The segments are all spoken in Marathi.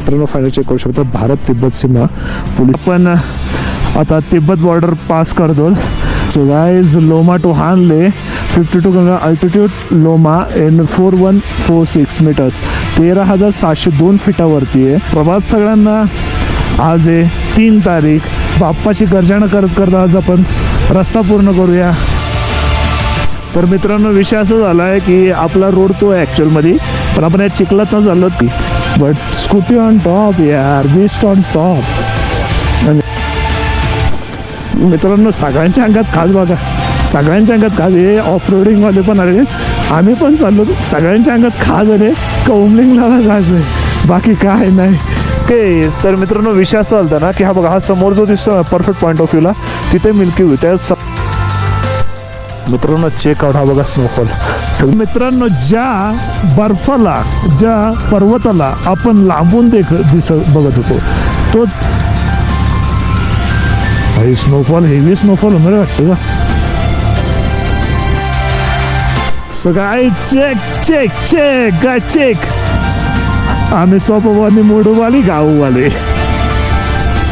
मित्रांनो फायनल चेक करू शकता भारत तिब्बत सीमा पोलीस पण आता तिब्बत बॉर्डर पास करतो. So guys Loma to Hanle 52 Ganga altitude Loma in 4146 metres 13,702 फीटावरती आहे. प्रभात सगळ्यांना. आज आहे 3 तारीख. बाप्पाची गर्जना करत करत आज आपण रस्ता पूर्ण करूया. तर मित्रांनो विषय असा झाला आहे की आपला रोड तो आहे ॲक्च्युअलमध्ये, पण आपण या चिखलात न चाललो ती. बट स्कूटी ऑन टॉप यार, बीस्ट ऑन टॉप. मित्रांनो सगळ्यांच्या अंगात खास बघा, सगळ्यांच्या अंगात खास. हे ऑफ रोडिंगवाले पण आले, आम्ही पण चाललो. सगळ्यांच्या अंगात खास आले का ओमलिंगला खास आहे, बाकी काय नाही. ओके तर मित्रांनो विषय असा चालता ना की हा बघा, हा समोर जो दिसतो परफेक्ट पॉईंट ऑफ व्ह्यूला तिथे मिल्की व्यू. त्या मित्रांनो चेकआउट हा बघा स्नोफॉल. सगळं मित्रांनो ज्या बर्फाला, ज्या पर्वताला आपण लांबून बघत होतो तोच भाई स्नोफॉल, हेवी स्नोफॉल होणार वाटतं का. सगळं चेक चेक चेक गाय चेक. आम्ही सोपवानी मोडूवाली गाववाले.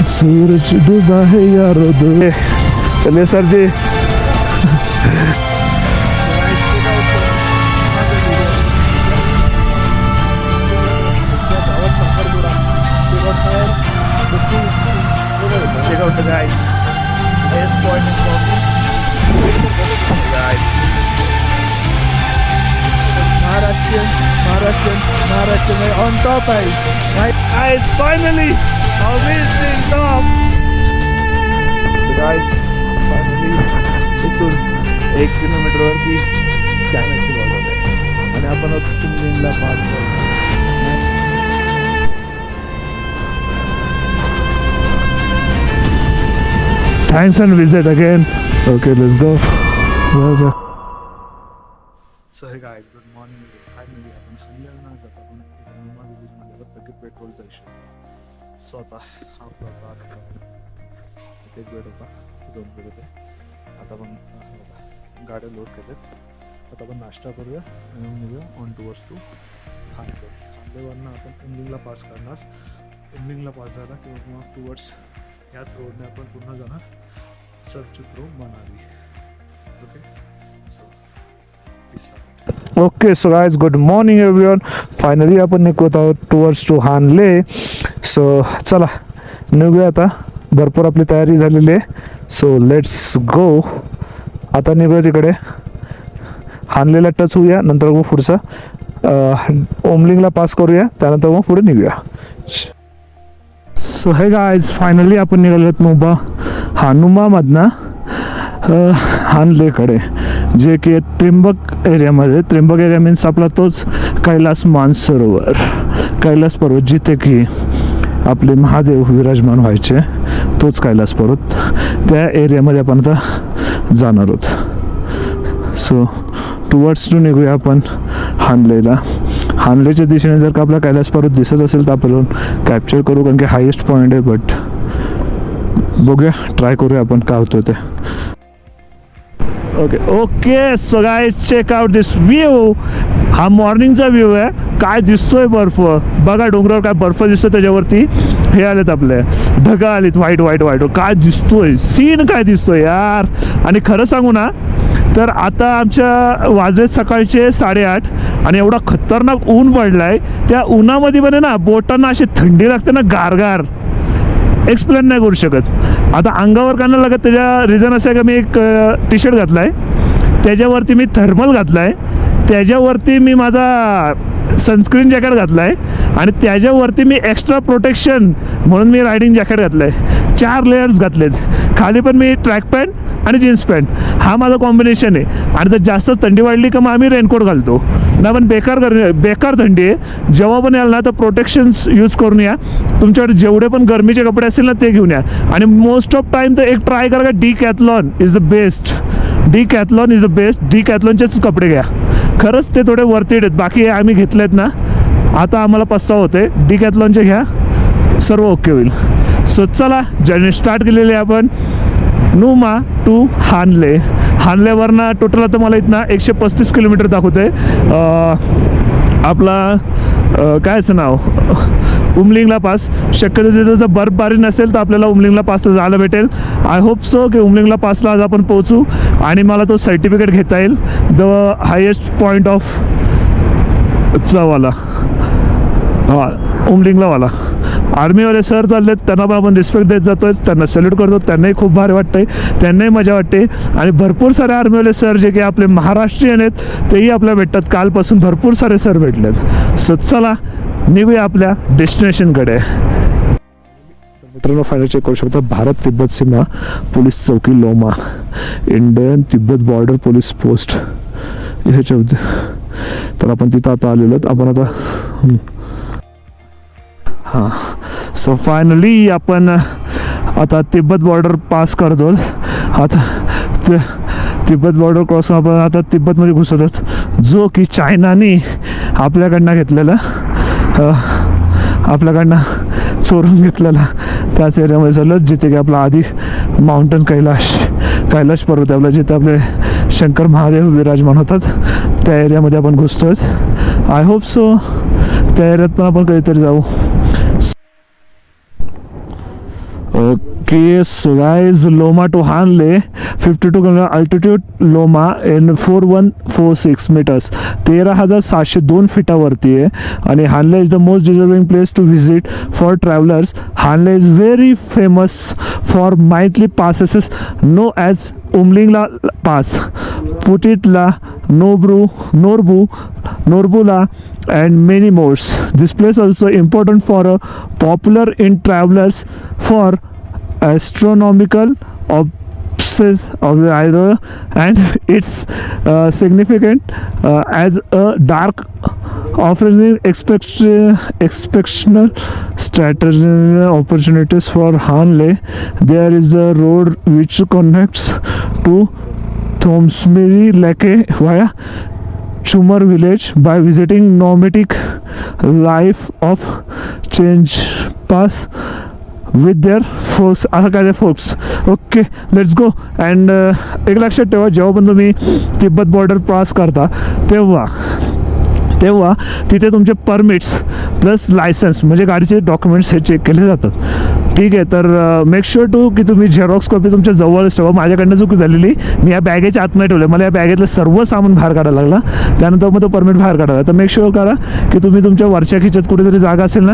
सूरज डूबा है यार दो. चलिए sir ji. Check out the guys. Highest point in Coffee. Guys. Maharashtrian on top guys. Finally, amazing top. So guys, finally इथून 1 किलोमीटरवरती चायनाची बॉर्डर आहे आणि आपण कुंभमेला पास करतो. Thanks and visit again. Okay, let's go. So hey guys, good morning. Finally, आपण हल्ल्याला जात आपण नुमा विलेज मध्ये तकी पेट्रोलचा इशू. सो आता हा प्रकार एक बेड होता, 2 बेड होते. आता आपण गाड्या लोड केल्यात. आता आपण नाश्ता करूया आणि निघूया ऑन टुवर्ड्स टू हानले. हानलेवरनं आपण उमलिंगला पास करणार. उमलिंगला पास झाला किंवा मग टुवर्ड्स याच रोडने आपण पुन्हा जाणार search through Manali. Okay so peace out. Okay so guys good morning everyone. Finally आपण निघत आहोत टुवर्ड्स टू हानले. सो चला निघूया आता. भरपूर आपली तयारी झालेली आहे. So let's go. आता निघूया तिकडे. हानलेला टच होऊया, नंतर मग पुढचा ओमलिंगला पास करूया, त्यानंतर मग पुढे निघूया. सो हे गाइज फायनली आपण निघालोत नुमामधनं हानलेकडे, जे की त्र्यंबक एरियामध्ये. त्र्यंबक एरिया मीन्स आपला तोच कैलास मानसरोवर, कैलास पर्वत जिथे की आपले महादेव विराजमान व्हायचे, तोच कैलास पर्वत. त्या एरियामध्ये आपण आता जाणार आहोत. सो टुवर्ड्स टू निघूया आपण हानलेला. हानलेच्या दिशेने जर का आपला कैलास पर्वत दिसत असेल तर आपण कॅप्चर करू, कारण की हायेस्ट पॉईंट आहे. बट बघूया, ट्राय करूया आपण काय होतं ते. Okay okay so guys check out this view. हा मॉर्निंगचा व्ह्यू आहे. काय दिसतोय बर्फ बघा, डोंगरावर काय बर्फ दिसतोय, त्याच्यावरती हे आलेत आपले ढगा आलेत व्हाईट व्हाईट व्हाईट. काय दिसतोय सीन, काय दिसतोय यार. आणि खरं सांगू ना तर आता आमच्या वाजलेत सकाळचे 8:30 आणि एवढा खतरनाक ऊन पडलाय. त्या उन्हामध्ये पण ना बोटांना अशी थंडी लागते ना, गारगार, एक्सप्लेन नाही करू शकत. आता अंगावर का नाही लागत त्याच्या रिझन असं आहे का मी एक टी शर्ट घातला आहे, त्याच्यावरती मी थर्मल घातला आहे, त्याच्यावरती मी माझा सनस्क्रीन जॅकेट घातला आहे आणि त्याच्यावरती मी एक्स्ट्रा प्रोटेक्शन म्हणून मी रायडिंग जॅकेट घातलं आहे. 4 लेयर्स घातलेत. खाली पण मी ट्रॅक पॅन्ट आणि जीन्स पॅन्ट, हा माझा कॉम्बिनेशन आहे. आणि जर जास्त थंडी वाढली का मग आम्ही रेनकोट घालतो ना. पण बेकार थंडी आहे. जेव्हा पण याल ना तर प्रोटेक्शन्स यूज करून या. तुमच्याकडे जेवढे पण गरमीचे कपडे असतील ना ते घेऊन या. आणि मोस्ट ऑफ टाईम तर एक ट्राय करा का Decathlon is the best. Decathlon is the best. डिकॅथलॉनचेच कपडे घ्या, खरंच ते थोडे वरतीड आहेत. बाकी आम्ही घेतलेत ना, आता आम्हाला पस्ताव होते. डिकॅथलॉनचे घ्या, सर्व ओके होईल. सो चला जर्नी स्टार्ट केलेली आहे आपण नुमा टू हानले. हानलेवरनं टोटल आता मला इथनं 135 किलोमीटर दाखवते. आपला कायचं नाव उमलिंगला पास. शक्यतो तिथं जर बर्फबारी नसेल तर आपल्याला उमलिंगला पासला जायला भेटेल. आय होप सो की उमलिंगला पासला आज आपण पोहोचू आणि मला तो सर्टिफिकेट घेता येईल, द हायेस्ट पॉईंट ऑफ वाला, हां उमलिंगला वाला. आर्मीवाले सर चाललेत, त्यांना पण आपण रिस्पेक्ट देत जातोय, त्यांना सल्यूट करतो. त्यांनाही खूप भारी वाटतंय, त्यांनाही मजा वाटते. आणि भरपूर सारे आर्मीवाले सर जे की आपले महाराष्ट्रीयन आहेत तेही आपल्याला भेटतात. कालपासून भरपूर सारे सर भेटलेत. सो चला निघूया आपल्या डेस्टिनेशनकडे. मित्रांनो फायनल चेक करू शकता, भारत तिब्बत सीमा पोलीस चौकी Loma, Indian Tibet border police post ह्याच्यावरती. तर आपण तिथं आता आलेलो आहेत. आपण आता हां सो फायनली आपण आता तिब्बत बॉर्डर पास करतो. आता तिब्बत बॉर्डर क्रॉस आपण आता तिब्बतमध्ये घुसत आहोत, जो की चायनाने आपल्याकडनं घेतलेला, आपल्याकडनं चोरून घेतलेला त्याच एरियामध्ये झालं, जिथे की आपला आधी माउंटन कैलाश पर्वत आपला, जिथे आपले शंकर महादेव विराजमान होतात, त्या एरियामध्ये आपण घुसतोय. आय होप सो त्या एरियात पण आपण कधीतरी जाऊ. Okay, so guys, Loma to Hanle, 52 kilometre altitude Loma in 4146 metres, 13,702 फीटावरती आहे. आणि Hanle is the most deserving place to visit for travellers. Hanle is very famous for mighty passes known as Umling La pass, Photi La, Norbu La and many more. This place also important for a popular in travelers for astronomical obsess of the idol, and it's significant as a dark offering exceptional strategy opportunities for Hanle. There is a road which connects to Thomsmeri Lake via Chumar village. By visiting nomadic life of change pass with their folks, असं काय folks. Okay let's go. And एक लक्षात ठेवा, जेव्हा पण तुम्ही तिब्बत बॉर्डर क्रॉस करता तेव्हा तिथे तुमचे परमिट्स प्लस लायसन्स म्हणजे गाडीचे डॉक्युमेंट्स हे चेक केले जातात. ठीक आहे, तर मेक शुअर टू की तुम्ही झेरॉक्स कॉपी तुमच्या जवळच ठेवा. माझ्याकडनं चूक झालेली, मी या बॅगेच्या आतमध्ये ठेवले, मला या बॅगेतलं सर्व सामान बाहेर काढायला लागला, त्यानंतर मग तो परमिट बाहेर काढायला. तर मेक शुअर करा की तुम्ही तुमच्या वरच्या खिच्यात कुठेतरी जागा असेल ना,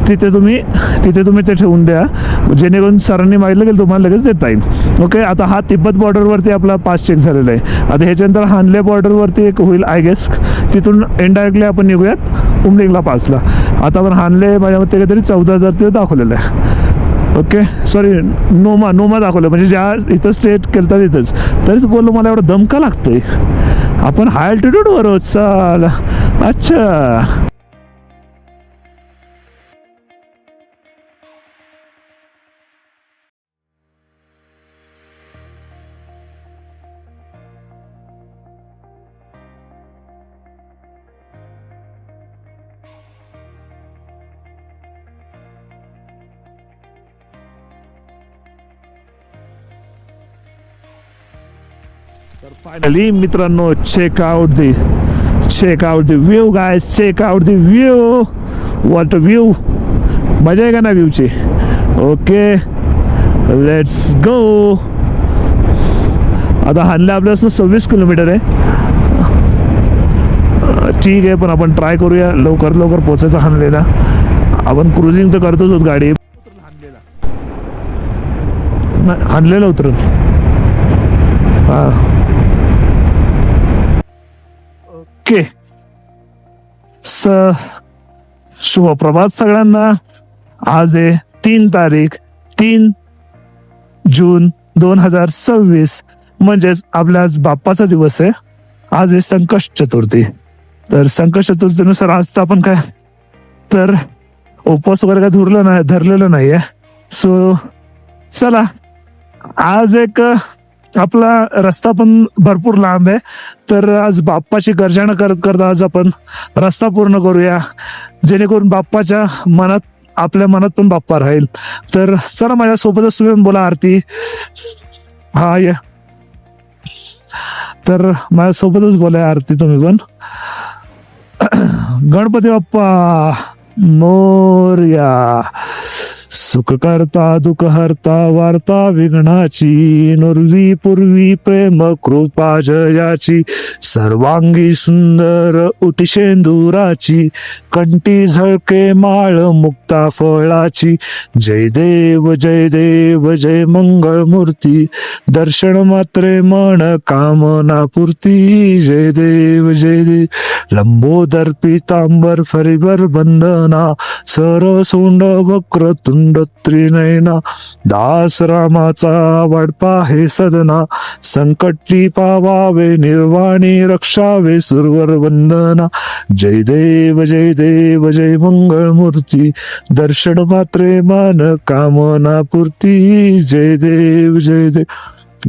तिथे तुम्ही ते ठेवून द्या, जेणेकरून सरांनी मागितलं की तुम्हाला लगेच देता येईल. ओके, आता हा तिब्बत बॉर्डरवरती आपला पास चेक झालेला आहे. आता ह्याच्यानंतर हानले बॉर्डरवरती एक होईल आय गेस, तिथून इनडायरेक्टली आपण निघूयात उमलिंगला पासला. आता आपण हानले माझ्या मते काहीतरी 14,000 ते दाखवलेलं आहे. ओके सॉरी, नोमा दाखवलं, म्हणजे ज्या इथं स्टेट केलं तिथंच. तरीच बोललो मला एवढं दम का लागतोय, आपण हाय अल्टिट्यूडवर आहोत. चाल अच्छा, तर फायनली मित्रांनो check out the view guys, check out the view. What view, मजा आहे का ना व्ह्यूची. Okay let's go. आता हानले आपल्यापासून 26 किलोमीटर आहे. ठीक आहे, पण आपण ट्राय करूया लवकर पोचायचं हानलेला. आपण क्रुझिंग तर करतोच गाडी. हानलेला उतरल. हां ओके, शुभप्रभात सगळ्यांना. आज आहे 3 जून 2026, म्हणजेच आपल्या आज बाप्पाचा दिवस आहे. आज आहे संकष्ट चतुर्थी. तर संकष्ट चतुर्थीनुसार आज तर आपण काय तर उपवास वगैरे काय धरलेलं नाही आहे. सो चला, आज एक आपला रस्ता पण भरपूर लांब आहे, तर आज बाप्पाची गर्जना करत आज आपण रस्ता पूर्ण करूया, जेणेकरून बाप्पाच्या मनात, आपल्या मनात पण बाप्पा राहील. तर चला माझ्या सोबतच तुम्ही पण बोला आरती. हा या, तर माझ्या सोबतच बोला आरती तुम्ही पण. गणपती बाप्पा मोरया. सुख करता दुःख हरता वार्ता विघ्नाची, नुर्वी पूर्वी प्रेम कृपा जयाची, सर्वांगी सुंदर उटी शेंदुराची, कंठी झळके माळ मुक्ता फळाची. जय देव जय देव जय मंगळ मूर्ती, दर्शन मात्रे मन कामना पूर्ती. जय देव जय देव. लंबोदर पीतांबर फरीवर बंधना, सरसोंड वक्र तुंड त्रिनयना, दास रामाचा वाडपा हे सदना, संकटी पावावे निर्वाणी रक्षावे सुरवर वंदना. जय देव जय देव जय मंगळ मूर्ती, दर्शन मात्रे मन कामना पूर्ती. जय देव जय देव.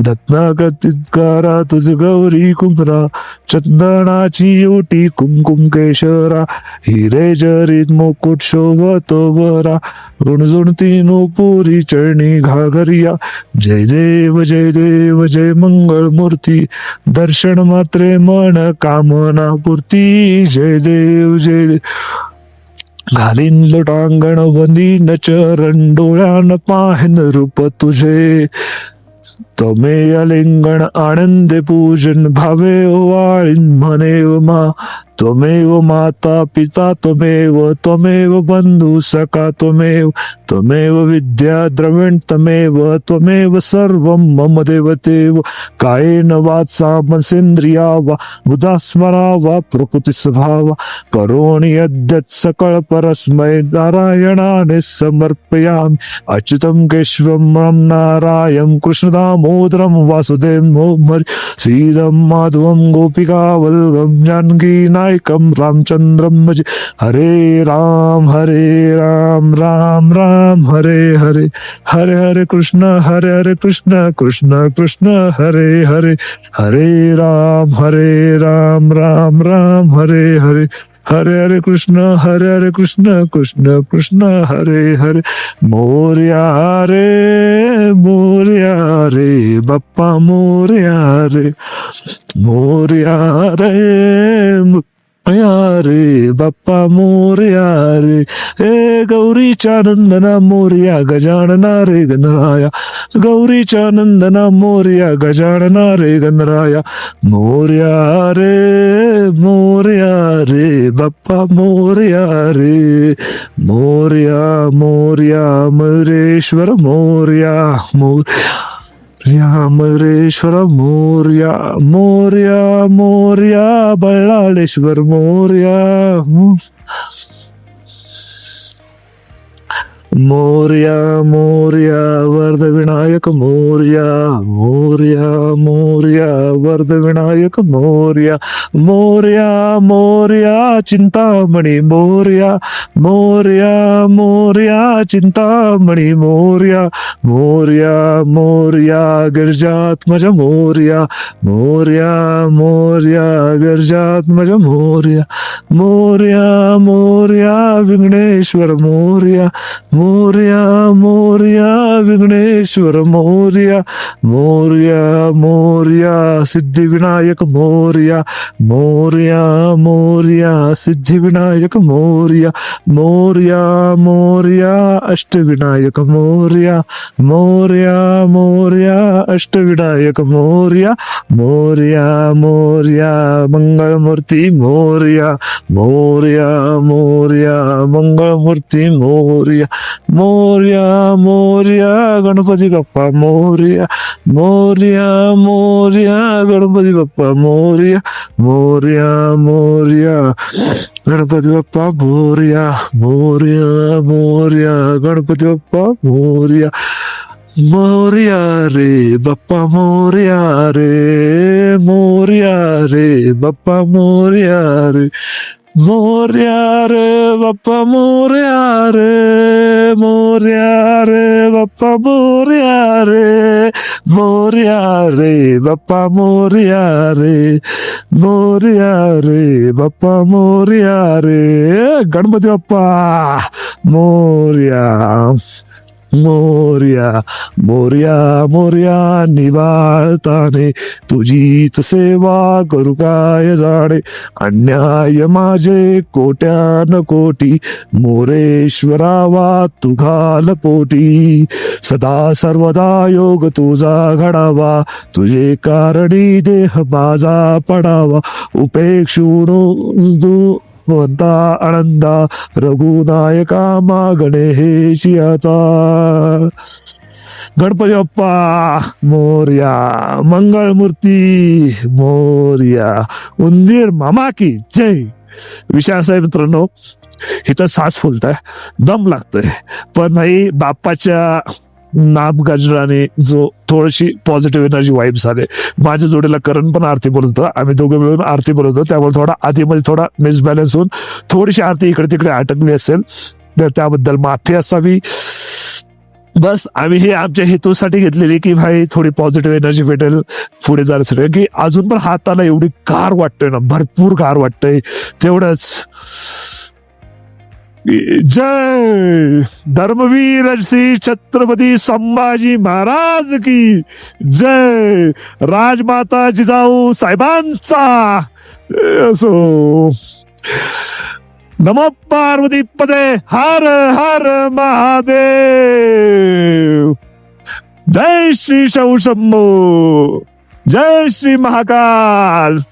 रत्नागतिकारा तुझ गौरी कुंभरा, चंदनाची ओटी कुंकुम केशरा, हिरे जरीत मुकुट शोभतो बरा, ऋणझुणती नूपुरी चरणी घागरिया. जय देव जय देव जय मंगळ मूर्ती, दर्शन मात्रे मन कामना पूर्ती. जय देव जय देव. घालीन लोटांगण वंदीन चरण, डोळ्यान पाहिन रूप तुझे, तमे अलिंगण आनंदे पूजन, भावे ओवाळीन म्हणेव मा. त्वमेव माता पिता त्वमेव, त्वमेव बंधू सखा त्वमेव, त्वमेव विद्या द्रविण त्वमेव, त्वमेव सर्वं मम देवतेव. कायेन वाचा मनसेंद्रिया वा बुधा स्मरा वा प्रकृती स्वभावा, करोणि यद्यत् सकळ परस्मै नारायणाने समर्पयामि. अच्युतं केशवं राम नारायण कृष्ण दामोदरं वासुदेवं हरि, श्रीदं माधवं गोपिका वल्लभं जानकी नायकं रामचंद्रं भजे. हरे राम राम राम हरे हरे, हरे हरे कृष्ण कृष्ण कृष्ण हरे हरे, हरे राम राम राम हरे हरे, हरे हरे कृष्ण कृष्ण कृष्ण हरे हरे. मोरया रे बाप्पा मोरया रे, मोरया रे रे बाप्पा मोरया रे. हे गौरीच्या नंदना मोरया गजानना रे गणराया, गौरीच्या नंदना मोरया गजानना रे गणराया. मोरया रे बाप्पा मोरया रे, मोरया मोरया मयुरेश्वर मोरया मयुरेश्वर मोरया, मोरया मोरया बल्लाळेश्वर मोरया. मोरया मोरया वरद विनायक मोरया, मोरया मोरया वरद विनायक मोरया. मोरया मोरया चिंतामणी मोरया, मोरया मोरया चिंतामणी मोरया. मोरया मोरया गिरिजात्मज मोरया, मोरया मोरया गिरिजात्मज मोरया. मोरया मोरया विघ्नेश्वर मोरया, मोरया मोरया विघ्नेश्वर मोरया. मोरया मोरया सिद्धिविनायक मोरया, मोरया मोरया सिद्धिविनायक मोरया. मोरया मोरया अष्टविनायक मोरया, मोरया मोरया अष्टविनायक मोरया. मोरया मोरया मंगळमूर्ती मोरया, मोरया मोरया मंगळमूर्ती मोरया. मोरया मोरया गणपती बाप्पा मोरया, मोरया मोरया गणपती बाप्पा मोरया. मोरया मोरया गणपती बाप्पा मोरया, मोरया मोरया गणपती बाप्पा मोरया. मोरया रे बाप्पा मोरया रे, मोरया रे बाप्पा मोरया रे. मोरया रे बाप्पा मोरया रे, मोरया रे बाप्पा मोरया रे. मोरया रे बाप्पा मोरया रे, मोरया रे बाप्पा मोरया रे. गणपती बाप्पा मोरया. मोर्या मोर्या मोर्या निवाळताने तुझीच सेवा करू काय जाणे अन्याय माझे कोट्यान कोटी मोरेश्वरावा तू घाल पोटी सदा सर्वदा योग तुझा घडावा तुझे कारणी देह माझा पडावा उपेक्षून वंता आनंदा रघुनायका मागणे हे शियाचा गणपती बाप्पा मोर्या मंगळमूर्ती मोर्या उंदीर मामा की जय. विषय असा आहे मित्रांनो, इथं सास फुलताय, दम लागतोय, पण भाई बाप्पाच्या नाम गजराने जो थोडीशी पॉझिटिव्ह एनर्जी वाईब्स आले. माझ्या जोडीला करण पण आरती बोलत होता, आम्ही दोघे मिळून आरती बोलत होतो, त्यामुळे थोडा आधीमध्ये थोडा मिसबॅलन्स होऊन थोडीशी आरती इकडे तिकडे अटकली असेल तर त्याबद्दल माफी असावी. बस आम्ही हे आमच्या हेतूसाठी घेतलेली की भाई थोडी पॉझिटिव्ह एनर्जी भेटेल पुढे जाण्यासाठी, की अजून पण हाताला एवढी गार वाटतोय ना, भरपूर गार वाटतंय तेवढंच. जय धर्मवीर श्री छत्रपती संभाजी महाराज की जय. राजमाता जिजाऊ साहेबांचा असो. नमो पार्वती पदे हर हर महादेव. जय श्री शंभो, जय श्री महाकाल.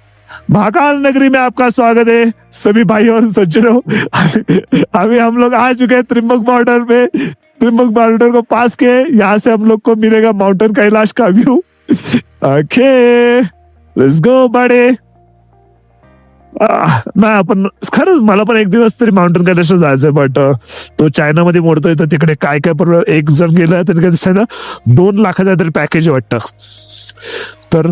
महाकाल नगरी में आपका स्वागत है सभी भाइयों और सज्जनों. अभी हम लोग आ चुके हैं त्रिम्बक बॉर्डर पे. त्रिम्बक बॉर्डर को पास के यहाँ से हम लोग को मिलेगा माउंटेन कैलाश का व्यू. ओके लेट्स गो बड़े. नाही आपण खरंच मला पण एक दिवस तरी माउंटेन कैलाशला जायचंय, बट तो चायनामध्ये मोडतोय तर तिकडे काय काय पण एक जण गेला तरी काय ना 2 लाखाचा तरी पॅकेज वाटतं, तर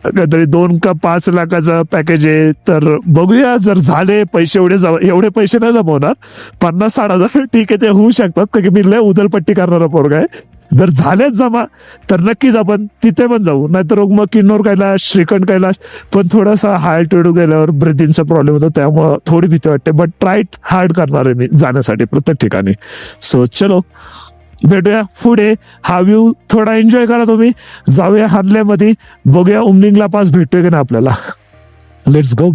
काहीतरी 2 का 5 लाखाचं पॅकेज आहे. तर बघूया जर झाले पैसे एवढे पैसे नाही जमवणार, 50-60 हजार ठीक आहे ते होऊ शकतात, कारण की मी लय उदलपट्टी करणारा पोरगा आहे. जर झालेच जमा तर नक्कीच आपण तिथे पण जाऊ, नाहीतर मग किन्नौर कैलाश श्रीखंड कैलाश पण थोडासा हाय अल्टिट्यूड गेल्यावर ब्रिथिंगचा प्रॉब्लेम होतो, त्यामुळे थोडी भीती वाटते, बट ट्राय हार्ड करणार आहे मी जाण्यासाठी प्रत्येक ठिकाणी. सो चलो भेटूया पुढे. हा व्ह्यू थोडा एन्जॉय करा तुम्ही. जाऊया हानल्यामध्ये, बघूया उमलिंगला पास भेटतोय की ना आपल्याला. Let's go.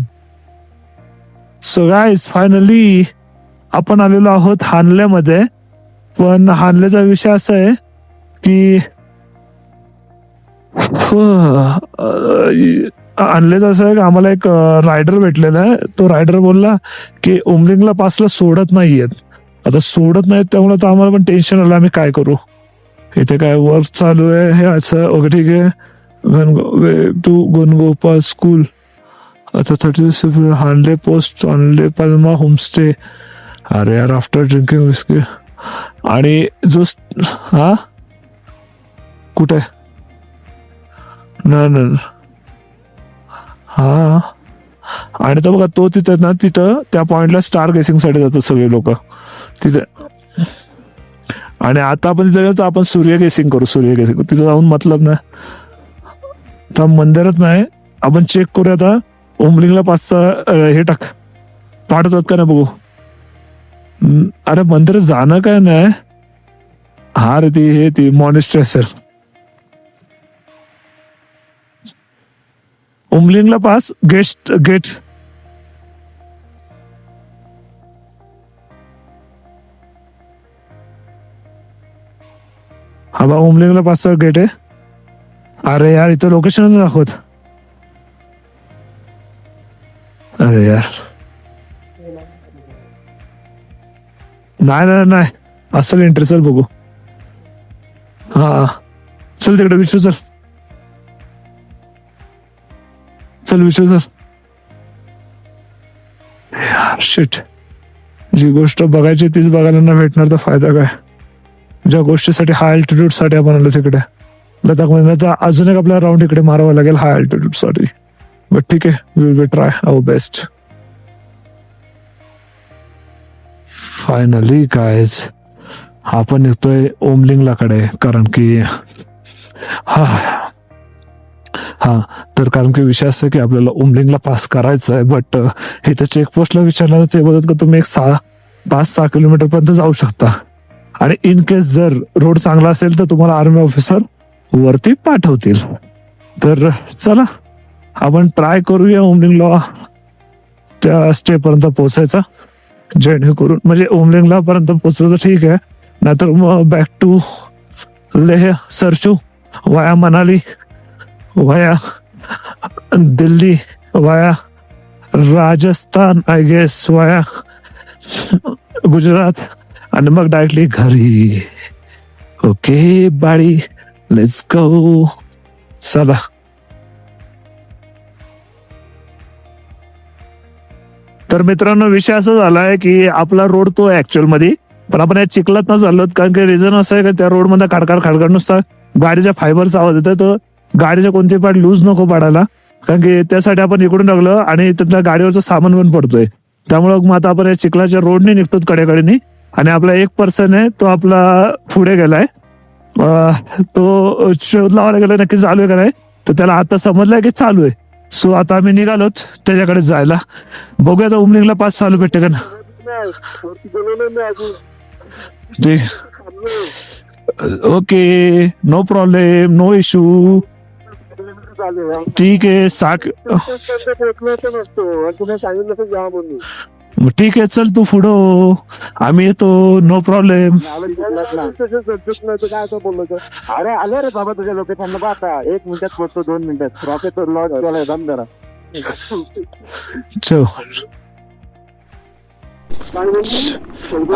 So guys finally आपण आलेलो आहोत हानल्यामध्ये. पण हानल्याचा विषय असा आहे की हानल्याचं असं आहे की आम्हाला एक रायडर भेटलेला आहे. तो रायडर बोलला की उमलिंगला पासला सोडत नाहीयेत. आता सोडत नाहीत त्यामुळे तर आम्हाला पण टेन्शन आलं, आम्ही काय करू. इथे काय वर्क चालू आहे हे असं. ओके ठीक आहे. टू गणगोपाल स्कूल आता 30 हानले पोस्ट हानले पल्मा होमस्टे. अरे यार आफ्टर ड्रिंकिंग विस्की. आणि जो हा कुठे नाही हा. आणि तर बघा तो तिथे ना, तिथं त्या पॉइंटला स्टार गेसिंग साठी जातात सगळे लोक तिथे. आणि आता आपण तिथे गेलो तर आपण सूर्य गेसिंग करू. सूर्य गेसिंग तिथं जाऊन मतलब नाही, तर मंदिरात नाही. आपण चेक करूया आता उमलिंगला 5चा हे टाक पाठवतात का नाही बघू. अरे मंदिरात जाणं काय नाही. हा रे ती मॉनेस्ट्री असेल. उमलिंगला पास गेट हा बा उमलिंगला पासचा गेट आहे. अरे यार इथं लोकेशन दाखवत. अरे यार नाही असेल एंट्री. चल बघू. हा चल तिकडे विचारू. चल विचारू. चल यार शिट, जी गोष्ट बघायची तीच बघायला न भेटणार तर फायदा काय. ज्या गोष्टीसाठी हाय अल्टिट्यूड साठी आपण आलो तिकडे लडाख मध्ये, तर अजून एक आपल्याला राऊंड इकडे मारावा लागेल हाय अल्टिट्यूड साठी. बट ठीक आहे, we will be try our best. Finally guys आपण येतोय ओमलिंगला कडे, कारण की तर कारण की विषय असं की आपल्याला ओमलिंगला पास करायचं आहे. बट इथे चेकपोस्टला विचारलं ते बोलत का तुम्ही एक 5-6 किलोमीटर पर्यंत जाऊ शकता. आणि इन केस जर रोड चांगला असेल तर तुम्हाला आर्मी ऑफिसर वरती पाठवतील. तर चला आपण ट्राय करूया उमलिंगला त्या स्टे पर्यंत पोहोचायचा, जेणेकरून म्हणजे उमलिंगला पर्यंत पोहोचलो तर ठीक आहे, नाहीतर मग बॅक टू लेह सरचू वाया मनाली वाया दिल्ली वाया राजस्थान आय गेस वाया गुजरात आणि मग डायरेक्टली घरी. Okay body let's go. चला तर मित्रांनो विषय असा झालाय की आपला रोड तो ऍक्च्युअल मध्ये, पण आपण या चिखलात न चाललो कारण की रिझन असं आहे की त्या रोड मध्ये खाडखाड नुसता गाडीच्या फायबरचा आवाज येतो, तर गाडीचे कोणते पार्ट लूज नको पडायला, कारण की त्यासाठी आपण इकडून टाकलं आणि त्यातल्या गाडीवरचं सामान पण पडतोय. त्यामुळं मग आता आपण या चिखलाच्या रोडने निघतो कडेकडेने, आणि आपला एक पर्सन आहे तो आपला पुढे गेलाय, तो शोध लावायला गेला नक्की चालू आहे का नाही, तर त्याला आता समजलंय की चालू आहे. सो आता आम्ही निघालोत त्याच्याकडे जायला. बघूया आता उमलिंगला पास चालू भेटते का ना. Okay no problem no issue. ठीक आहे ठीक आहे चल तू पुढं हो, आम्ही येतो नो प्रॉब्लेम. अरे आले रे बाबा तुझ्या लोकेशनला बा आता 1 मिनिटात पोहोचतो 2 मिनिटात रॉकेट लॉज दम जरा.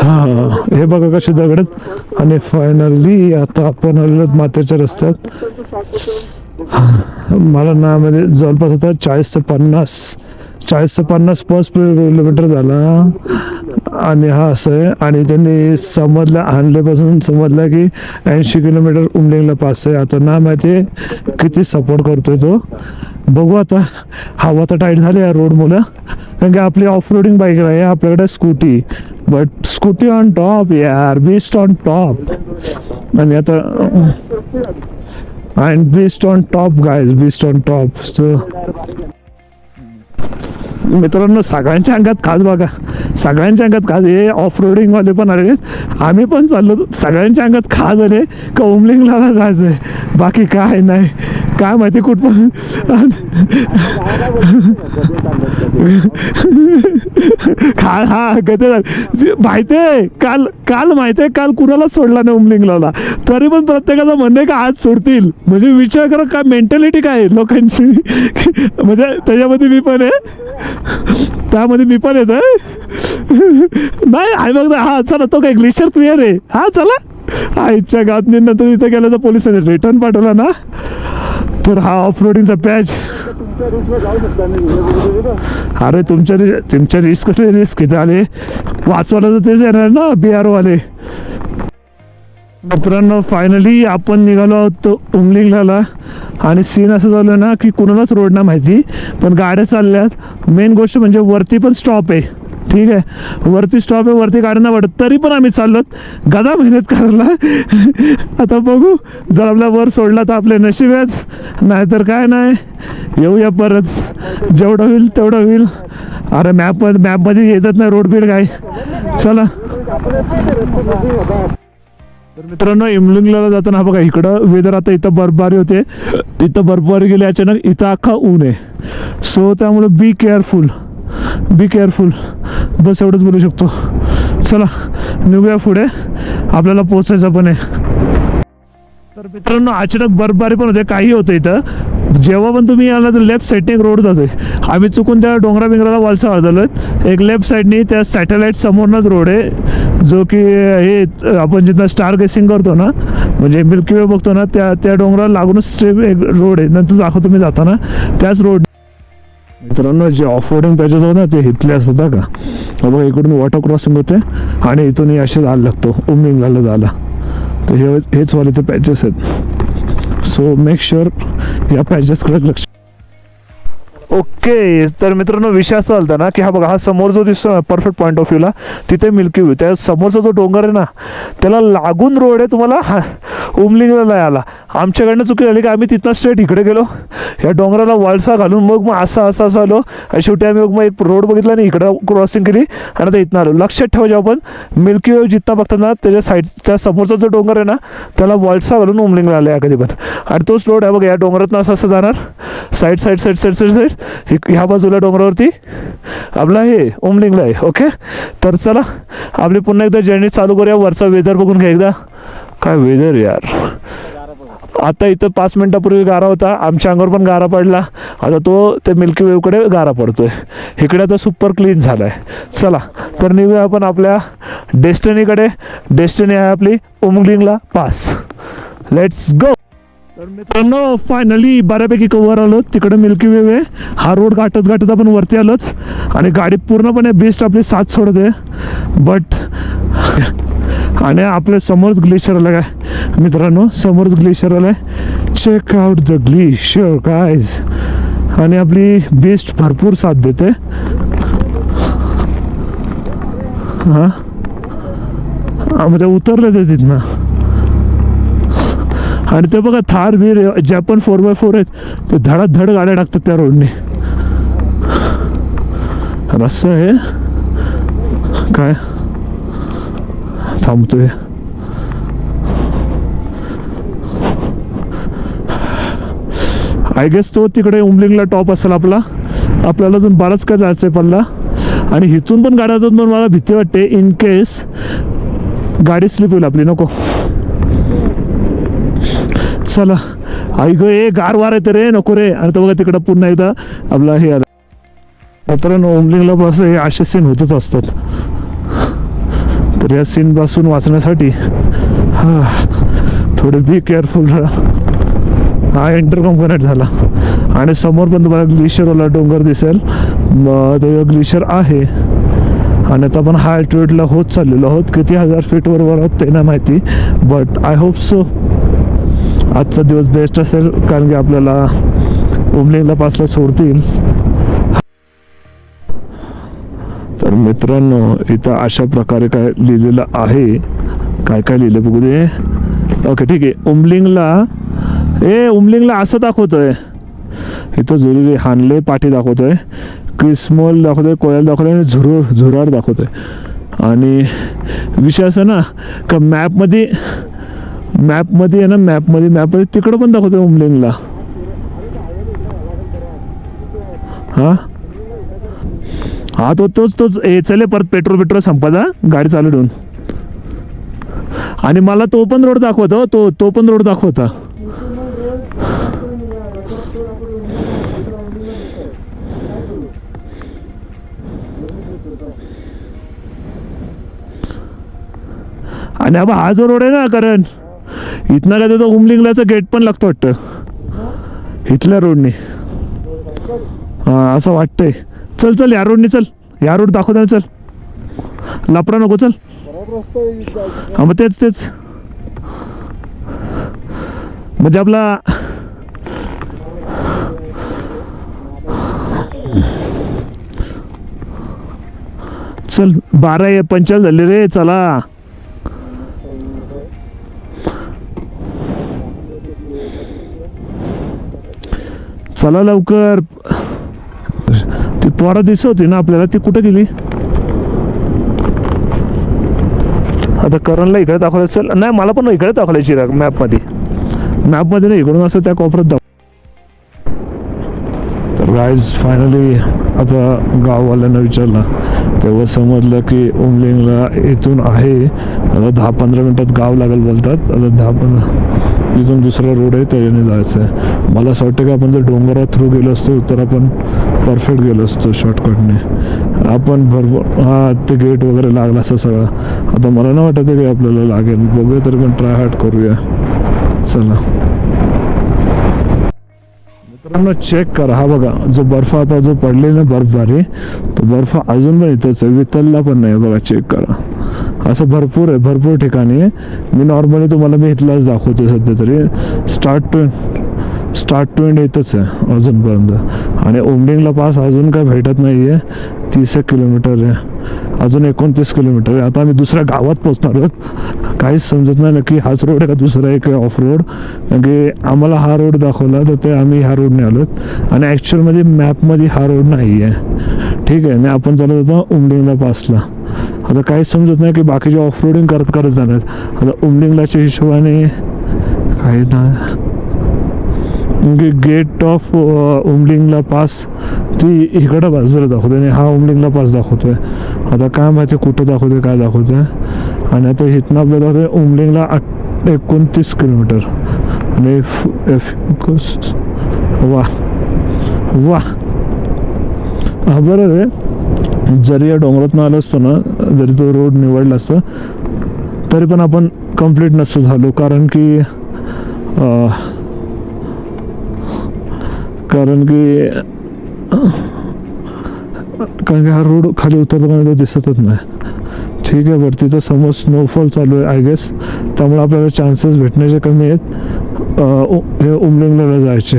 हा हे बघा कशी दगडत, आणि फायनली आता आपण आलेलो माथ्याच्या रस्त्यात. मला ना म्हणजे जवळपास होता 40 ते 50 पर किलोमीटर झाला, आणि हा असं आहे. आणि त्यांनी समजलं आणल्यापासून समजलं की 80 किलोमीटर उमलिंगला पास आहे. आता ना माहिती किती सपोर्ट करतोय तो, बघू आता. हवा तर टाईट झाली या रोड मुलं, कारण की आपली ऑफ रोडिंग बाईक आहे आपल्याकडे scooty, but scooty on top यार, बेस्ट ऑन टॉप. आणि आता and best on top guys, best on top. So मित्रांनो सगळ्यांच्या अंगात खास बघा, सगळ्यांच्या अंगात खास. हे ऑफ रोडिंग वाले पण आले, आम्ही पण चाललो, सगळ्यांच्या अंगात खास आले का उमलिंगला जायचंय, बाकी काय नाही. काय माहिती कुठं हा कधी माहितीये काल माहितीये काल कुणाला सोडला नाही उमलिंगला, तरी पण प्रत्येकाचं म्हणणं का आज सोडतील. म्हणजे विचार करा काय मेंटॅलिटी काय लोकांची. म्हणजे त्याच्यामध्ये मी पण आहे, त्यामध्ये मी पण येत नाही आहे बघ. हा चला तो काय ग्लेशियर क्लिअर आहे. हा चला आईच्या गावात नंतर इथं गेलं तर पोलिसांनी रिटर्न पाठवला ना, तर हा ऑफ रोडिंगचा पॅच. अरे तुमच्या रिस्क किती आले वाचवायला तर तेच येणार ना BR वाले. मित्रांनो फायनली आपण निघालो आहोत उमलिंगला, आणि सीन असं झालं ना की कुणालाच रोड ना माहिती, पण गाड्या चालल्यात. मेन गोष्ट म्हणजे वरती पण स्टॉप आहे, ठीक आहे, वरती स्टॉप आहे, वरती गाड्यांना वाटत, तरी पण आम्ही चाललोत गदा मेहनत करायला. आता बघू जर आपल्या वर सोडला तर आपले नशीब आहेत, नाहीतर काय नाही येऊया परत, जेवढं होईल तेवढं होईल. अरे मॅपमध्ये येतच नाही रोड बीड काय. चला तर मित्रांनो उमलिंगला जाताना बघा इकडं वेदर, आता इथं बर्फबारी होते, तिथं बर्फबारी गेली अचानक, इथं अख्खा ऊन आहे. सो त्यामुळे बी केअरफुल बस एवढंच बोलू शकतो. चला निघूया पुढे, आपल्याला पोचायचं पण आहे. तर मित्रांनो अचानक बर्फबारी पण होते, काही होतं इथं. जेव्हा पण तुम्ही आला तर लेफ्ट साईडने एक रोड जातोय, आम्ही चुकून त्या बिंगराला वालसा झालोय. एक लेफ्ट साईडने त्या सॅटेलाईट समोरनच रोड आहे, जो की हे आपण जिथं स्टार गेसिंग करतो ना, म्हणजे मिल्की वे बघतो ना, त्या डोंगराला लागूनच एक रोड आहे. नंतर दाखवतो तुम्ही जाताना त्याच रोड. मित्रांनो जे ऑफ रोडिंग पॅचेस होता ते इथले असं का बघा, इकडून वॉटर क्रॉसिंग होते आणि इथून असे जायला लागतो उमलिंगला जायला. तर हेच वाले ते पॅचेस आहेत. सो मेक शुअर या पॅचेसकडे लक्ष. ओके, तर मित्रांनो विषय असा होता ना की हा बघा, हा समोर जो दिसतो ना परफेक्ट पॉईंट ऑफ व्ह्यूला, तिथे मिल्की व्यू, त्या समोरचा जो डोंगर आहे ना त्याला लागून रोड आहे. तुम्हाला हा उमलिंगला नाही आला. आमच्याकडनं चुकी झाली की आम्ही तिथनं स्ट्रेट इकडे गेलो, या डोंगराला वळसा घालून मग असं आलो आणि शेवटी आम्ही मग एक रोड बघितला आणि इकडं क्रॉसिंग केली आणि आता इथनं आलो. लक्षात ठेवा, जेव्हा आपण मिल्की व्यू जिथं बघताना त्याच्या साईड, त्या समोरचा जो डोंगर आहे ना त्याला वळसा घालून उमलिंगला आलं कधी पण. आणि तोच रोड आहे बघा, या डोंगरातनं असं जाणार side side side side side side ह्या बाजूला डोंगरावरती आपला हे उमलिंगला आहे. ओके, तर चला आपली पुन्हा एकदा जर्नी चालू करूया. वरचा वेदर बघून घ्या एकदा. काय वेदर यार, आता इथं 5 मिनिटापूर्वी गारा होता, आमच्या अंगावर पण गारा पडला. आता तो ते मिल्की वेवकडे गारा पडतोय. इकडे आता सुपर क्लीन झालं आहे. चला तर निघूया आपण आपल्या डेस्टिनीकडे. डेस्टिनी आहे आपली उमलिंगला पास. Let's go. तर मित्रांनो फायनली बऱ्यापैकी कव्हर आलो. तिकडे मिल्की वे आहे, हा रोड गाठत गाठत आपण वरती आलोच आणि गाडी पूर्णपणे बेस्ट आपली साथ सोडते. बट आणि आपल्या समोरच ग्लेशियर आलं काय मित्रांनो, समोरच ग्लेशियर आलं आहे. Check out the glacier guys. आणि आपली बेस्ट भरपूर साथ देते. हां म्हणजे उतरले ते तिथनं. आणि ते बघा थार बीर ज्या पण 4x4 आहेत ते धडाधड गाड्या टाकतात त्या रोडने. रस्ता आहे काय, थांबतोय. आय गेस तो तिकडे उमलिंगला टॉप असेल आपला. आपल्याला अजून बराच काय जायचं आहे पल्ला. आणि इथून पण गाड्या जातात, म्हणून मला भीती वाटते इन केस गाडी स्लिप होईल आपली. नको, चला आई ग, ए गार वार येते रे, नको रे. आणि तर बघा तिकडं पुन्हा एकदा आपला हे आलं. मित्रांनो उमलिंगला बस हे असे सीन होतच असतात. तर या सीन पासून वाचण्यासाठी थोडे बी केअरफुल राहा. हा इंटरकॉम कनेक्ट झाला आणि समोर पण तुम्हाला ग्लेशियरवाला डोंगर दिसेल. तो ग्लेशियर आहे आणि आता आपण हाय अल्टिट्यूडला होत चाललेलो आहोत. किती 1000 फीटवर आहोत ते नाही माहिती, बट आय होप सो आजचा दिवस बेस्ट असेल, कारण की आपल्याला उमलिंगला पासला सोडतील. तर मित्रांनो इथं अशा प्रकारे काय लिहिलेलं आहे, काय काय लिहिलं बघू दे. ओके ठीक आहे. उमलिंगला असं दाखवतोय इथं, जुरी हानले पाठी दाखवतोय, क्रिस्मोल दाखवतोय, कोयल दाखवतोय आणि झुरार दाखवतोय. आणि विषय असा ना का मॅपमध्ये आहे ना, मॅपमध्ये तिकडं पण दाखवतोय उमलिंगला. हा तोच चले परत पेट्रोल संपदा गाडी चालू ठेवून. आणि मला तो पण रोड दाखवतो, तो पण रोड दाखवता. आणि अब हा जो रोड आहे ना, कारण इथनं काय त्याचं उमलिंगलाचं गेट पण लागतं वाटतं इथल्या रोडने. हां असं वाटतंय. चल या रोडने चल, या रोड दाखवता चल, लपडा नको चल. हां मग तेच म्हणजे आपला चल 12:45 झाले रे. चला चला लवकर. ती पोरं दिसत होती ना आपल्याला, ती कुठं गेली आता? करणला इकडे दाखवायचं. चल नाही, मला पण इकडे दाखवायची मॅपमध्ये ना, इकडून असं त्या कोपऱ्यात दाखव. तर गाईज फायनली आता गाववाल्यांना विचारलं तेव्हा समजलं की उमलिंगला इथून आहे. आता 10-15 मिनटात गाव लागेल बोलतात. आता 10-15 इथून दुसरा रोड आहे त्याने जायचं आहे. मला असं वाटतं की आपण जर डोंगरात थ्रू गेलो असतो तर आपण परफेक्ट गेलो असतो शॉर्टकटने. आपण भरपूर ते गेट वगैरे लागलं असं सगळं. आता मला नाही वाटत की आपल्याला लागेल. बघूया तरी पण ट्राय हार्ड करूया. चला मित्रांनो चेक करा. हा बघा जो बर्फ आता जो पडलेला ना बर्फबारी, तो बर्फ अजून पण इथंच आहे, वितळला पण नाही. बघा चेक करा. असं भरपूर ठिकाणी आहे. मी नॉर्मली तुम्हाला मी इथलाच दाखवतो सध्या तरी. स्टार्ट टू एंड येतच आहे अजूनपर्यंत. आणि उमलिंगला पास अजून काय भेटत नाही आहे. 30 किलोमीटर आहे, अजून 29 किलोमीटर आहे. आता आम्ही दुसऱ्या गावात पोचणार आहोत. काहीच समजत नाही नक्की हाच रोड आहे का दुसरा एक ऑफ रोड, कारण की आम्हाला हा रोड दाखवला तर ते आम्ही ह्या रोडने आलोत आणि ॲक्च्युअलमध्ये मॅपमध्ये हा रोड नाही आहे. ठीक आहे, आणि आपण चालत होतो उमलिंगला पासला. आता काहीच समजत नाही की बाकीचे ऑफ रोडिंग करत करत जाणार. आता उमलिंगलाच्या हिशोबाने काही नाही, गेट ऑफ उमलिंगला पास ती इकडं बाजूला दाखवते आणि हा उमलिंगला पास दाखवतोय. आता काय माहिती कुठं दाखवते काय दाखवतोय. आणि आता इथनं आपल्याला दाखवतोय उमलिंगला 29 किलोमीटर. आणि वा वा हा बरं आहे, जरी या डोंगरातनं आलो असतो ना, जरी तो रोड निवडला असता तरी पण आपण कंप्लीट नसतो झालो, कारण की हा रोड खाली उतरताना तो दिसतच नाही. ठीक आहे, बरं तिथं समोर स्नोफॉल चालू आहे आय गेस, त्यामुळे आपल्याला चान्सेस भेटण्याचे कमी आहेत हे उमलिंगला जायचे.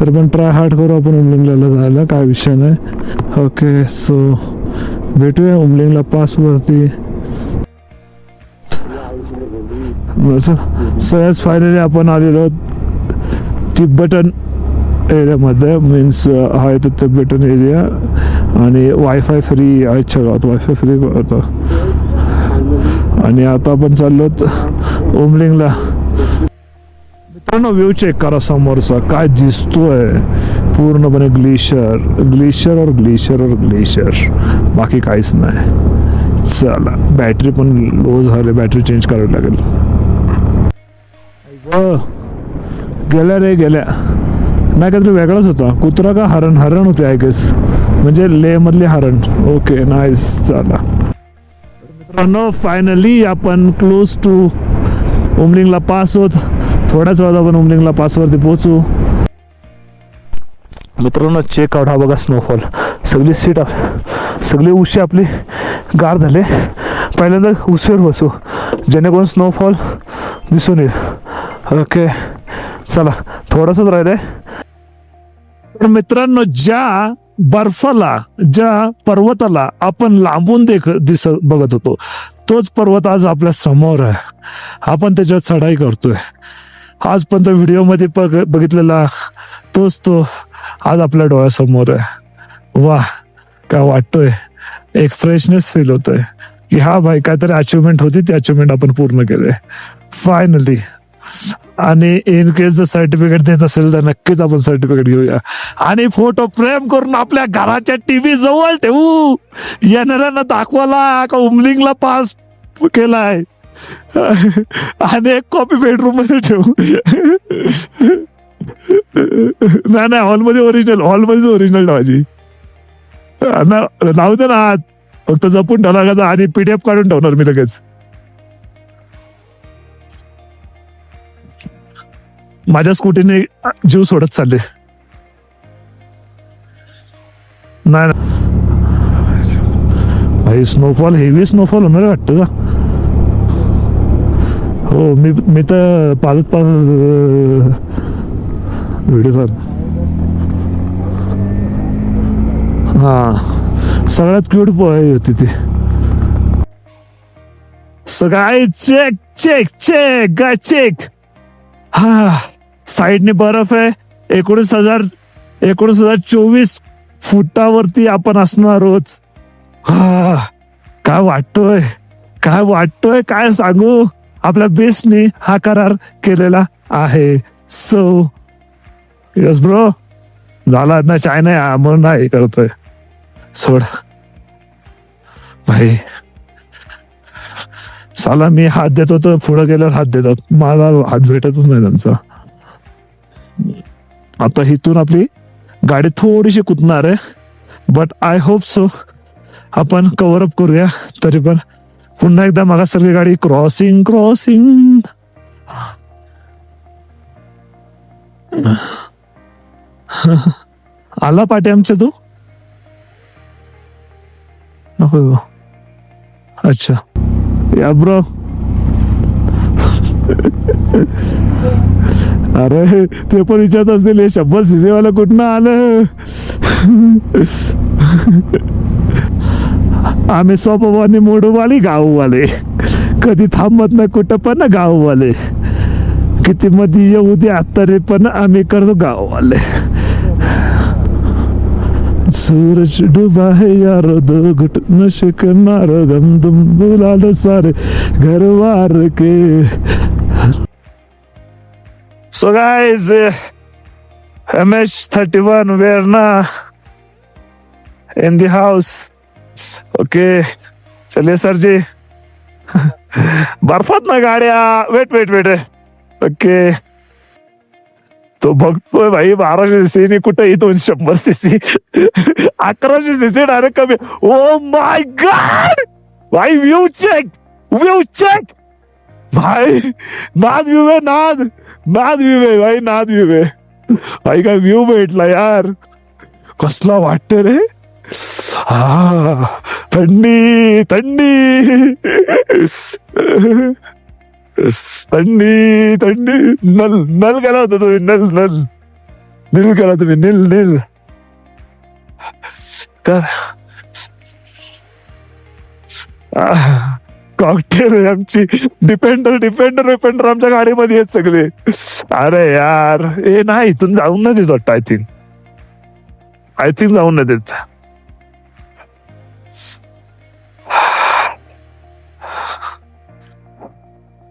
तर पण ट्राय हार्ड करू आपण उमलिंगला जायला, काय विषय नाही. ओके, सो भेटूया उमलिंगला पासवरती. सहज फायनली आपण आलेलो तिब्बटन एरियामध्ये, मीन्स हा येतो तिब्बटन एरिया. आणि वायफाय फ्री आजच्या गावात, वायफाय फ्री होतं. आणि आता आपण चाललो उमलिंगला. मित्रांनो व्ह्यू चेक करा समोरचा, काय दिसतोय पूर्णपणे ग्लेशियर ग्लेशियर और ग्लेशियर और ग्लेशियर, बाकी काहीच नाही. चला, बॅटरी पण लो झाली, बॅटरी चेंज करावी लागेल. गेल्या रे गेल्या, नाही काहीतरी वेगळाच होता. कुत्रा का हरण, हरण होते आय गेस, म्हणजे लेह मधले हरण. Okay nice. चला मित्रांनो फायनली आपण क्लोज टू उमलिंगला पास होत. थोड्याच वेळात आपण उमलिंगला पासवरती पोहोचू. मित्रांनो चेक आउट, हा बघा स्नोफॉल. सगळी सीट सगळी उशी आपली गार झाले. पहिल्यांदा उशीवर बसू जेणेकरून स्नोफॉल दिसून येईल. ओके चला, थोडंसंच राहिलंय. तर मित्रांनो ज्या बर्फाला, ज्या पर्वताला आपण लांबून बघत होतो, तोच पर्वत आज आपल्या समोर आहे. आपण त्याच्यात चढाई करतोय. आजपर्यंत व्हिडिओमध्ये बघितलेला तोच तो आज आपल्या डोळ्यासमोर आहे. वा, काय वाटतोय, एक फ्रेशनेस फील होतोय की हा भाई काहीतरी अचिव्हमेंट होती, ती अचिव्हमेंट आपण पूर्ण केले फायनली. आणि इन केस जर सर्टिफिकेट देत असेल तर नक्कीच आपण सर्टिफिकेट घेऊया आणि फोटो फ्रेम करून आपल्या घराच्या टीव्ही जवळ ठेवू, येणाऱ्यांना दाखवायला का उमलिंगला पास केलाय. आणि एक कॉपी बेडरूम मध्ये ठेवू. नाही हॉलमध्ये ओरिजिनल, हॉलमध्येच ओरिजिनल ठेवायची. लावू दे ना, फक्त जपून ठेवला का. आणि PDF काढून ठेवणार मी लगेच. माझ्या स्कूटीने जीव सोडत चालले. नाही भाई, स्नोफॉल हेवी स्नोफॉल होणार वाटतं का. हो, मी तर पाचच व्हिडिओ चाल. हा, सगळ्यात क्यूट होती ती. सगळं चेक चेक चेक गाय चेक. हा, साईडने बर्फ आहे. 19,24 फुटावरती आपण असणार आहोत. हा, काय वाटतोय, काय वाटतोय, काय सांगू. आपल्या बेस्टने हा करार केलेला आहे. सो यस ब्रो, झाला ना, चाय नाही म्हणून नाही करतोय. सोड भाई, साला मी हात देतो तर पुढे गेल्यावर हात देतात, मला हात भेटतच नाही त्यांचा. आता इथून आपली गाडी थोडीशी कुदणार आहे, बट आय होप सो आपण कव्हर अप करूया. तरी पण पुन्हा एकदा मागासारखी गाडी क्रॉसिंग क्रॉसिंग. आला पाठी आमच्या तू. नको, अच्छा या ब्रो. अरे ते पण विचारत असतील हे 100cc वाला कुठनं आलं. आम्ही सोपवानी मोडूवाली गाववाले, कधी थांबत ना कुठं पण गाववाले, किती मध्ये येऊ दे तरी पण आम्ही करतो गाववाले. सूरज डूबा है यारो, दो घुट नशे के मारो, गम तुम बुला लो सारे घरवार के. So guys, MH31 Verna in the house. Okay, चलिए सर जी. बर्फात ना गाड्या. वेट. ओके, तो बघतोय भाई 1200cc नि कुठे ही 200cc, 1100cc डायरेक्ट कमी. ओ माय गॉड भाई, व्यू चेक भाई. नाद व्यू आहे, नाद व्यू आहे भाई, नाद व्यू आहे भाई. काय व्यू भेटला यार, कसला वाटत रे. हा, थंडी नल केला होता तुम्ही, नील केला तुम्ही, नील कर. कॉकटेल आमची डिपेंडर आमच्या गाडीमध्ये आहेत सगळे. अरे यार, हे नाही इथून जाऊन नाही देत वाटतं. आय थिंक जाऊन नाही देत.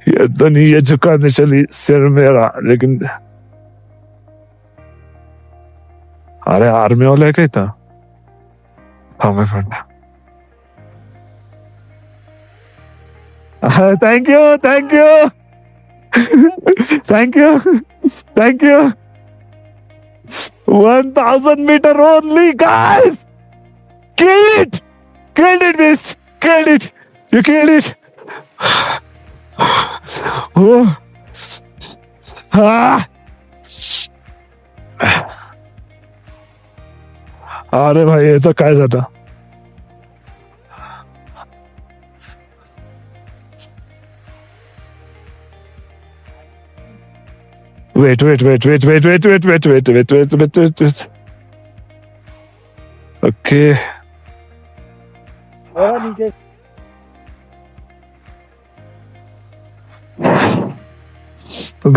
ये दुनिया झुकाने चली सिर मेरा, लेकिन अरे आर्मी वाला है क्या इथं? थांब एक minute. Thank you. 1000 meter only, guys. Killed it, beast. You killed it. Oh. अरे भाई, याचं काय झालं? Wait. Okay.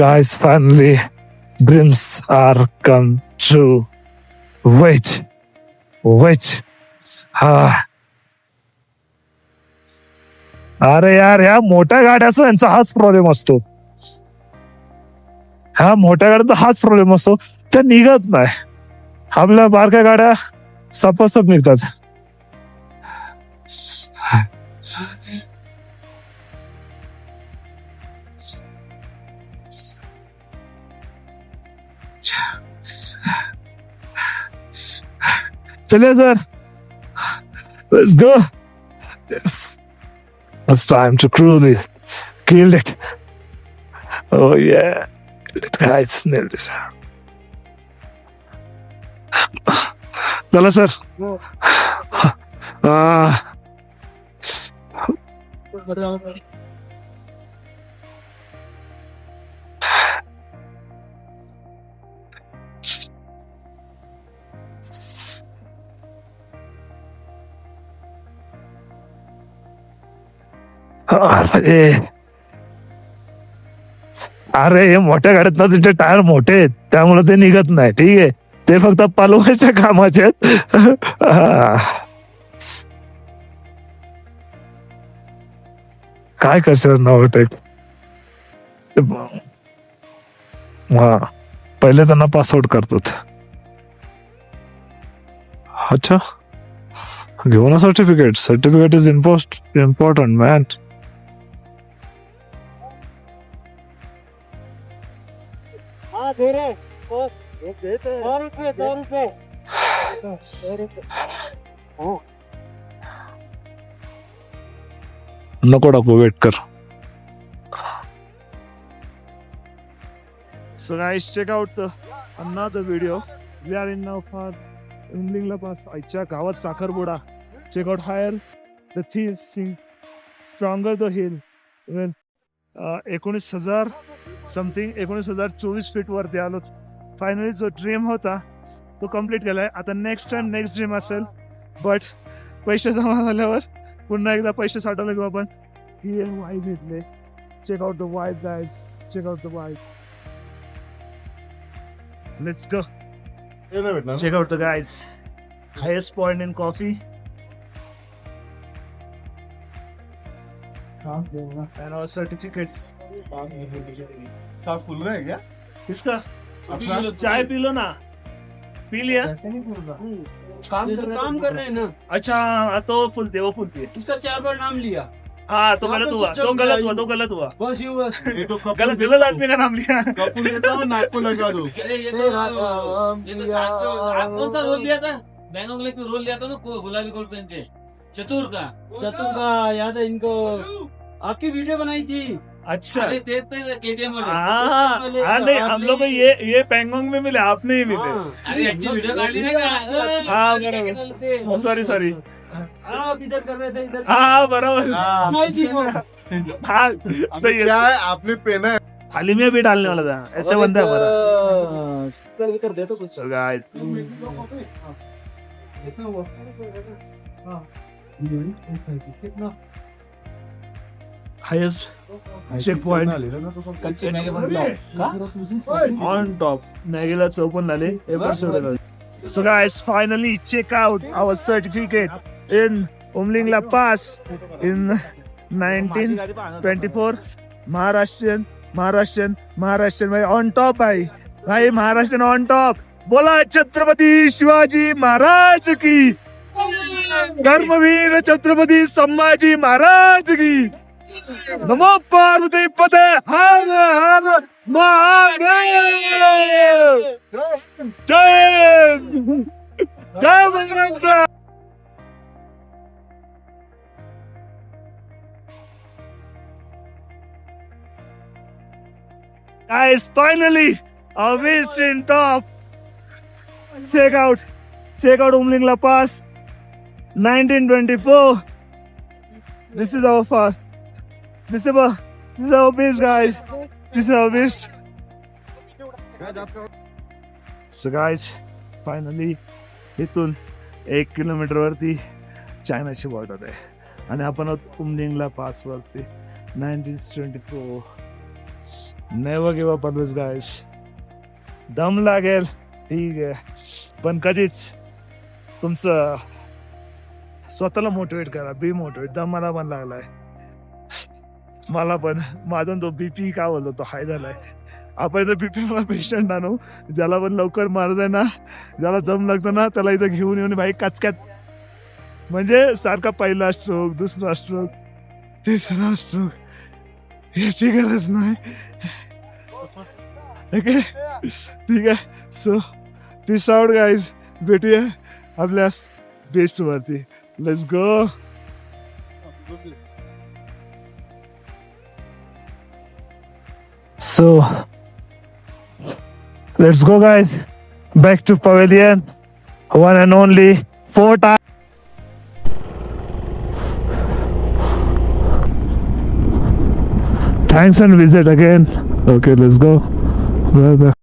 Guys, finally, dreams are come true. Wait. अरे यार, ह्या मोठ्या गाड्याचा यांचा हाच प्रॉब्लेम असतो. ह्या मोठ्या गाड्यांचा हाच प्रॉब्लेम असतो, त्या निघत नाही. आपल्या बारक्या गाड्या सपासप निघतात. चलिए sir, let's go. Yes, it's time to cruise it. Killed it. Oh yeah, guys, nailed it. चला सर. अरे हे मोठ्या गाड्यात ना तिचे टायर मोठे आहेत, त्यामुळे ते निघत नाही. ठीक आहे, ते फक्त पालवायच्या कामाचे आहेत. काय करशील नवटेक. हा, पहिले त्यांना पासआउट करतात. अच्छा, घेऊ ना सर्टिफिकेट इज इम्पॉर्टंट मॅन. नको टाकू, वेट कर. So guys, check out another video. We are in now for Umlingla Pass. आईच्या गावात साखरपुडा. Check out higher the things sing stronger the hill. 19,000 something 19,024 feet वरती आलो. फायनली जो ड्रीम होता तो कम्प्लीट केलाय. आता नेक्स्ट टाइम नेक्स्ट ड्रीम असेल, बट पैसे जमा झाल्यावर पुन्हा एकदा पैसे साठवले किंवा आपण ही वाईब घेतले. Check out the vibe guys, check out the vibe. Let's go. Check out the guys. Highest point in coffee. And our certificates. सांस फूल रहा है क्या? किसका? अपना चाय पी लो ना. पी लिया? काम कर रहे हैं ना. अच्छा हाँ, तो फुलती है, वो फुलती है. इसका 4 बार नाम लिया. हाँ तो हाँ, गलत तो हुआ, कुछ तो चल गलत गया हुआ, तो गलत हुआ. बस यू बस. ये तो गलत गलत आदमी का नाम लिया. कपूर लेता हूँ नाक को लगा दो. अरे ये तो आप कौन सा रोल लिया था? बैंगॉक लेक में रोल लिया था ना, गुलाबी कोट पहन के. चतुर का याद है इनको. आपकी वीडियो बनाई थी. अच्छा अरे तेज KTM वाले. हाँ नहीं, हम लोग को ये पैंगोंग में मिले, आप नहीं मिले. अरे अच्छी वीडियो काढली नाही का? हाँ बरोबर. सॉरी. आप इधर कर रहे थे इधर. हाँ बरोबर. हाँ सही क्या है. है आपने पहना है? थाली में भी डालने वाला था, ऐसे बनता है हमारा. कर दे तो कुछ. So guys, कितना highest checkpoint कच्चे मैगे बनला on top. Nagila open lale. So guys, finally check out our certificate in Umlingla Pass in 1924. Maharashtrian भाई on top भाई Maharashtrian on top. बोला छत्रपति शिवाजी महाराज की, धर्मवीर छत्रपति संभाजी महाराज की. नमो पार्वती पते हर हर महादेव. जय जय Maharashtra. Guys, finally our waist in top. Check out Umlingla Pass 1924. This is our pass. This is our base, guys. This is our base. So guys, finally इथून 1 किलोमीटर वरती चायनाची बॉर्डर आहे आणि आपण आहोत उमलिंगला पास वरती. 1924. Never give up on this guys. दम लागेल ठीक आहे, पण कधीच तुमचं स्वतःला मोटिवेट करा. बी मोटिवेट. दम मला पण लागलाय. मला पण माझा तो बीपी काय बोलतो तो हाय झालाय. आपण इथं बीपी मला पेशंट आणू, ज्याला पण लवकर मारत आहे ना, ज्याला दम लागतो ना, त्याला इथं घेऊन येऊन भाई कचक्यात, म्हणजे सारखा पहिला स्ट्रोक, दुसरा स्ट्रोक, तिसरा स्ट्रोक, याची गरज नाही. ओके ठीक आहे. So peace out guys. भेटूया आपल्या बेस्ट वरती. Let's go. So let's go guys, back to pavilion. One and only 4 times. Thanks and visit again. Okay, let's go brother.